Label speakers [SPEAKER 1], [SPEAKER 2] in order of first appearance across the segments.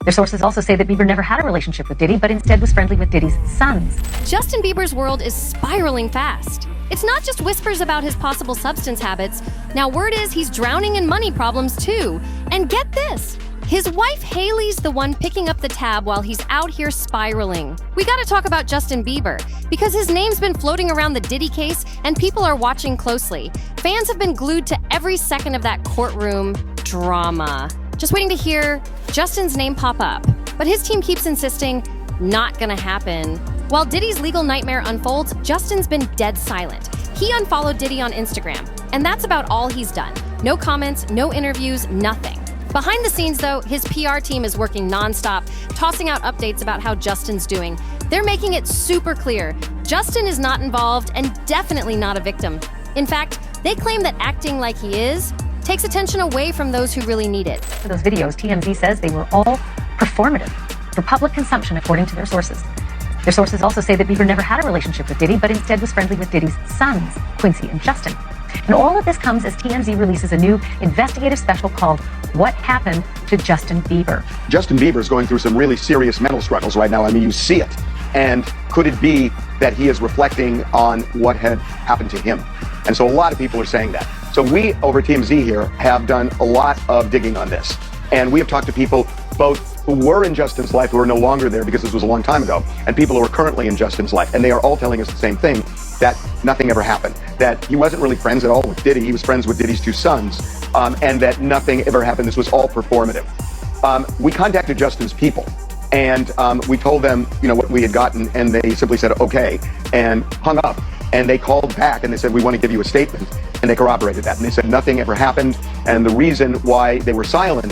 [SPEAKER 1] Their sources also say that Bieber never had a relationship with Diddy, but instead was friendly with Diddy's sons.
[SPEAKER 2] Justin Bieber's world is spiraling fast. It's not just whispers about his possible substance habits. Now word is he's drowning in money problems too. And get this, his wife Hailey's the one picking up the tab while he's out here spiraling. We gotta talk about Justin Bieber, because his name's been floating around the Diddy case and people are watching closely. Fans have been glued to every second of that courtroom drama, just waiting to hear Justin's name pop up. But his team keeps insisting, not gonna happen. While Diddy's legal nightmare unfolds, Justin's been dead silent. He unfollowed Diddy on Instagram, and that's about all he's done. No comments, no interviews, nothing. Behind the scenes, though, his PR team is working nonstop, tossing out updates about how Justin's doing. They're making it super clear. Justin is not involved and definitely not a victim. In fact, they claim that acting like he is takes attention away from those who really need it.
[SPEAKER 1] For those videos, TMZ says they were all performative for public consumption, according to their sources. Their sources also say that Bieber never had a relationship with Diddy, but instead was friendly with Diddy's sons, Quincy and Justin. And all of this comes as TMZ releases a new investigative special called What Happened to Justin Bieber.
[SPEAKER 3] Justin Bieber is going through some really serious mental struggles right now. I mean, you see it. And could it be that he is reflecting on what had happened to him? And so a lot of people are saying that. So we over TMZ here have done a lot of digging on this. And we have talked to people both who were in Justin's life who are no longer there because this was a long time ago, and people who are currently in Justin's life. And they are all telling us the same thing, that nothing ever happened, that he wasn't really friends at all with Diddy. He was friends with Diddy's two sons, and that nothing ever happened. This was all performative. We contacted Justin's people, and we told them, what we had gotten, and they simply said, okay, and hung up. And they called back and they said, we want to give you a statement. And they corroborated that. And they said nothing ever happened. And the reason why they were silent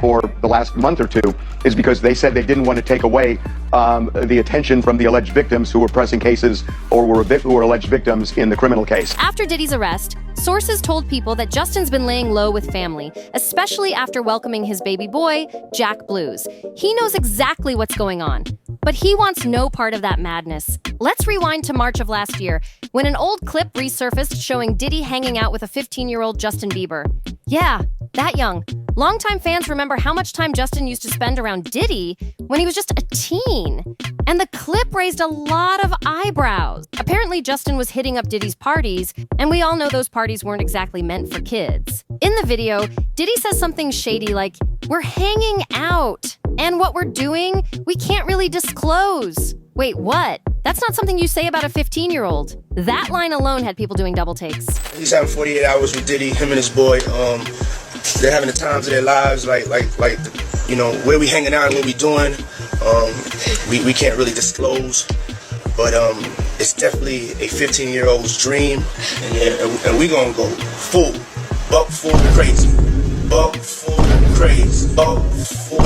[SPEAKER 3] for the last month or two is because they said they didn't want to take away the attention from the alleged victims who were pressing cases or who were alleged victims in the criminal case.
[SPEAKER 2] After Diddy's arrest, sources told people that Justin's been laying low with family, especially after welcoming his baby boy, Jack Blues. He knows exactly what's going on, but he wants no part of that madness. Let's rewind to March of last year, when an old clip resurfaced showing Diddy hanging out with a 15-year-old Justin Bieber. Yeah, that young. Longtime fans remember how much time Justin used to spend around Diddy when he was just a teen. And the clip raised a lot of eyebrows. Apparently, Justin was hitting up Diddy's parties, and we all know those parties weren't exactly meant for kids. In the video, Diddy says something shady like, "We're hanging out, and what we're doing, we can't really disclose." Wait, what? That's not something you say about a 15-year-old. That line alone had people doing double takes.
[SPEAKER 4] He's having 48 hours with Diddy, him and his boy. They're having the times of their lives, like where we hanging out and what we doing. We can't really disclose, but it's definitely a 15-year-old's dream, and we gonna go full, buck full crazy, buck full crazy, buck full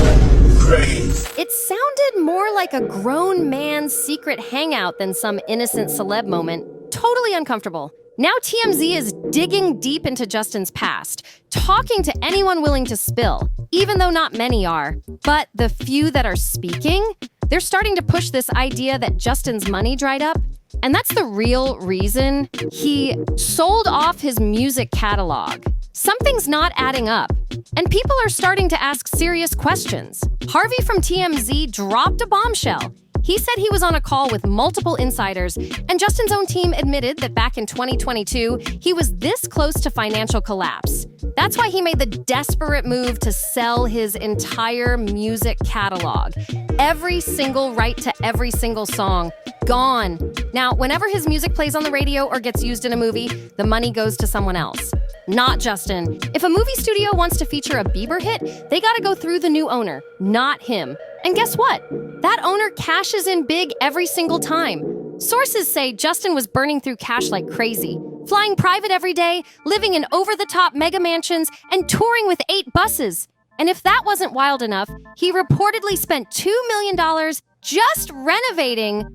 [SPEAKER 4] crazy.
[SPEAKER 2] It sounded more like a grown man's secret hangout than some innocent celeb moment. Totally uncomfortable. Now TMZ is digging deep into Justin's past, talking to anyone willing to spill, even though not many are. But the few that are speaking, they're starting to push this idea that Justin's money dried up. And that's the real reason he sold off his music catalog. Something's not adding up, and people are starting to ask serious questions. Harvey from TMZ dropped a bombshell. He said he was on a call with multiple insiders, and Justin's own team admitted that back in 2022, he was this close to financial collapse. That's why he made the desperate move to sell his entire music catalog. Every single right to every single song, gone. Now, whenever his music plays on the radio or gets used in a movie, the money goes to someone else. Not Justin. If a movie studio wants to feature a Bieber hit, they gotta go through the new owner, not him. And guess what? That owner cashes in big every single time. Sources say Justin was burning through cash like crazy, flying private every day, living in over-the-top mega mansions, and touring with 8 buses. And if that wasn't wild enough, he reportedly spent $2 million just renovating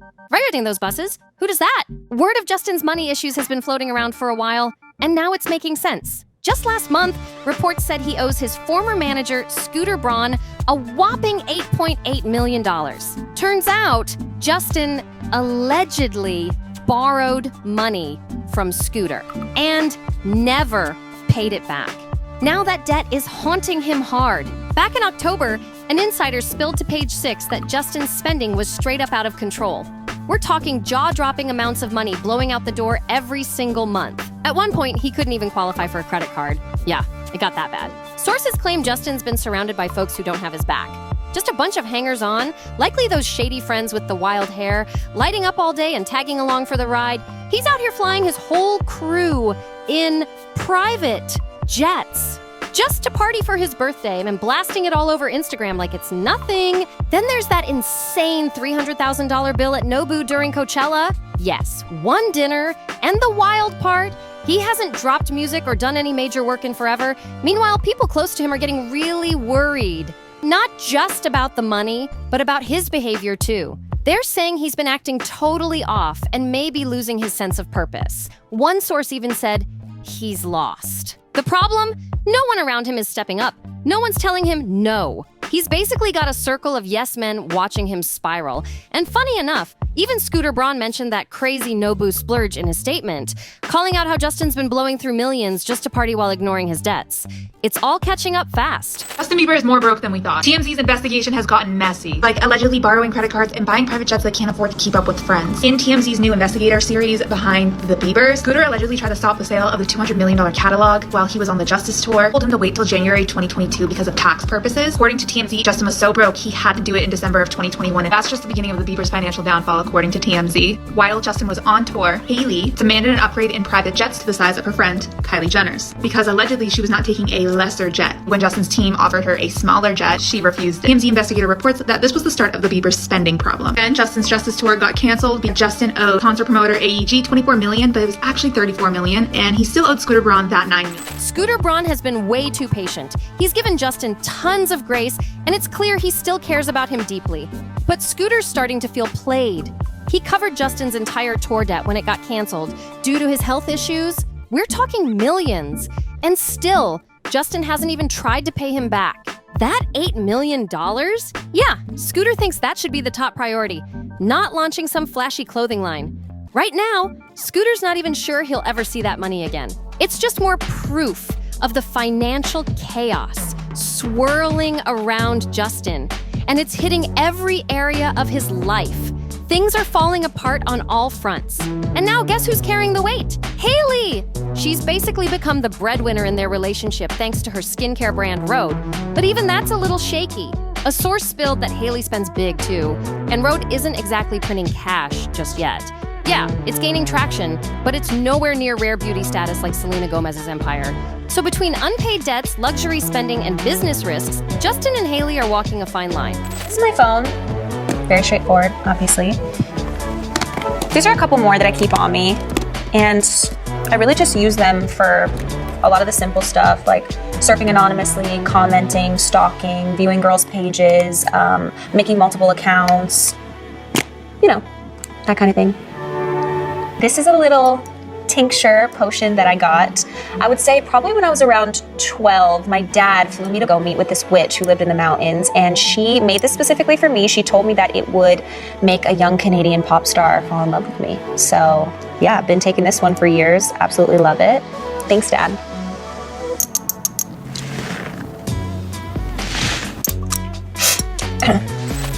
[SPEAKER 2] those buses. Who does that? Word of Justin's money issues has been floating around for a while, and now it's making sense. Just last month, reports said he owes his former manager, Scooter Braun, a whopping $8.8 million. Turns out, Justin allegedly borrowed money from Scooter and never paid it back. Now that debt is haunting him hard. Back in October, An insider spilled to Page 6 that Justin's spending was straight up out of control. We're talking jaw-dropping amounts of money blowing out the door every single month. At one point, he couldn't even qualify for a credit card. Yeah, it got that bad. Sources claim Justin's been surrounded by folks who don't have his back. Just a bunch of hangers-on, likely those shady friends with the wild hair, lighting up all day and tagging along for the ride. He's out here flying his whole crew in private jets just to party for his birthday and blasting it all over Instagram like it's nothing. Then there's that insane $300,000 bill at Nobu during Coachella. Yes, one dinner, and the wild part, he hasn't dropped music or done any major work in forever. Meanwhile, people close to him are getting really worried. Not just about the money, but about his behavior too. They're saying he's been acting totally off and maybe losing his sense of purpose. One source even said, he's lost. The problem? No one around him is stepping up. No one's telling him no. He's basically got a circle of yes men watching him spiral. And funny enough, even Scooter Braun mentioned that crazy Nobu splurge in his statement, calling out how Justin's been blowing through millions just to party while ignoring his debts. It's all catching up fast.
[SPEAKER 5] Justin Bieber is more broke than we thought. TMZ's investigation has gotten messy, like allegedly borrowing credit cards and buying private jets that can't afford to keep up with friends. In TMZ's new investigator series Behind the Beliebers, Scooter allegedly tried to stop the sale of the $200 million catalog while he was on the Justice Tour, told him to wait till January 2022 because of tax purposes. According to TMZ, Justin was so broke he had to do it in December of 2021, and that's just the beginning of the Bieber's financial downfall, according to TMZ. While Justin was on tour, Hailey demanded an upgrade in private jets to the size of her friend Kylie Jenner's, because allegedly she was not taking a lesser jet. When Justin's team offered her a smaller jet, she refused it. TMZ investigator reports that this was the start of the Bieber spending problem. Then Justin's Justice Tour got canceled because Justin owed concert promoter AEG $24 million, but it was actually $34 million, and he still owed Scooter Braun that $9 million.
[SPEAKER 2] Scooter Braun has been way too patient. He's given Justin tons of grace, and it's clear he still cares about him deeply. But Scooter's starting to feel played. He covered Justin's entire tour debt when it got canceled due to his health issues. We're talking millions. And still, Justin hasn't even tried to pay him back. That $8 million? Yeah, Scooter thinks that should be the top priority, not launching some flashy clothing line. Right now, Scooter's not even sure he'll ever see that money again. It's just more proof of the financial chaos swirling around Justin, and it's hitting every area of his life. Things are falling apart on all fronts. And now guess who's carrying the weight? Hailey! She's basically become the breadwinner in their relationship thanks to her skincare brand Rhode. But even that's a little shaky. A source spilled that Hailey spends big too, and Rhode isn't exactly printing cash just yet. Yeah, it's gaining traction, but it's nowhere near rare beauty status like Selena Gomez's empire. So between unpaid debts, luxury spending, and business risks, Justin and Hailey are walking a fine line.
[SPEAKER 6] This is my phone. Very straightforward, obviously. These are a couple more that I keep on me, and I really just use them for a lot of the simple stuff, like surfing anonymously, commenting, stalking, viewing girls' pages, making multiple accounts, you know, that kind of thing. This is a little tincture potion that I got. I would say probably when I was around 12, my dad flew me to go meet with this witch who lived in the mountains, and she made this specifically for me. She told me that it would make a young Canadian pop star fall in love with me. So yeah, I've been taking this one for years. Absolutely love it. Thanks, Dad.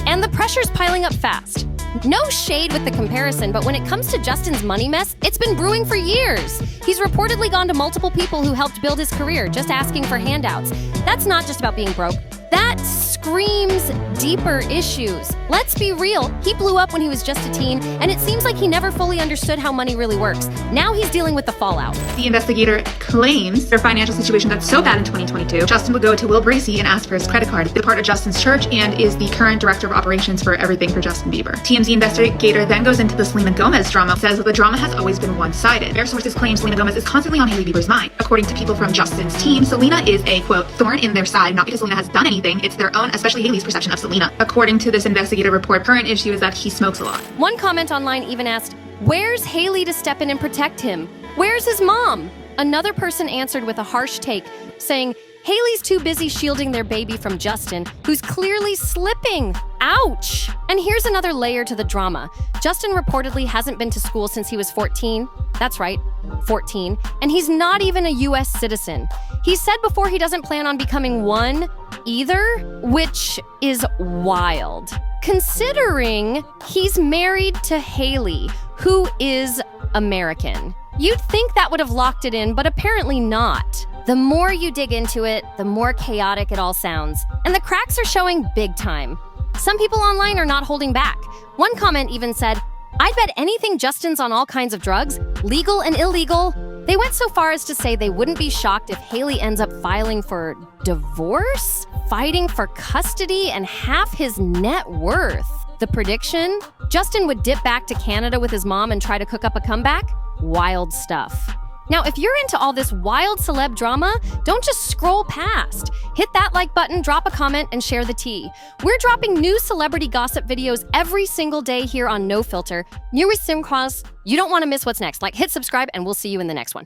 [SPEAKER 2] And the pressure's piling up fast. No shade with the comparison, but when it comes to Justin's money mess, it's been brewing for years. He's reportedly gone to multiple people who helped build his career, just asking for handouts. That's not just about being broke. That screams deeper issues. Let's be real, he blew up when he was just a teen, and it seems like he never fully understood how money really works. Now he's dealing with the fallout.
[SPEAKER 5] The investigator claims their financial situation got so bad in 2022, Justin would go to Will Bracey and ask for his credit card. He's part of Justin's church and is the current director of operations for everything for Justin Bieber. TMZ investigator then goes into the Selena Gomez drama, says that the drama has always been one-sided. Their sources claim Selena Gomez is constantly on Hailey Bieber's mind. According to people from Justin's team, Selena is a, quote, thorn in their side, not because Selena has done anything, it's their own, especially Hailey's perception of Selena. According to this investigative report, current issue is that he smokes a lot.
[SPEAKER 2] One comment online even asked, where's Hailey to step in and protect him? Where's his mom? Another person answered with a harsh take, saying, Hailey's too busy shielding their baby from Justin, who's clearly slipping. Ouch! And here's another layer to the drama. Justin reportedly hasn't been to school since he was 14. That's right, 14. And he's not even a US citizen. He said before he doesn't plan on becoming one either, which is wild. Considering he's married to Hailey, who is American. You'd think that would have locked it in, but apparently not. The more you dig into it, the more chaotic it all sounds. And the cracks are showing big time. Some people online are not holding back. One comment even said, "I'd bet anything Justin's on all kinds of drugs, legal and illegal." They went so far as to say they wouldn't be shocked if Hailey ends up filing for divorce, fighting for custody, and half his net worth. The prediction? Justin would dip back to Canada with his mom and try to cook up a comeback? Wild stuff. Now, if you're into all this wild celeb drama, don't just scroll past. Hit that like button, drop a comment, and share the tea. We're dropping new celebrity gossip videos every single day here on NoFilter. New with Simcross. You don't want to miss what's next. Hit subscribe, and we'll see you in the next one.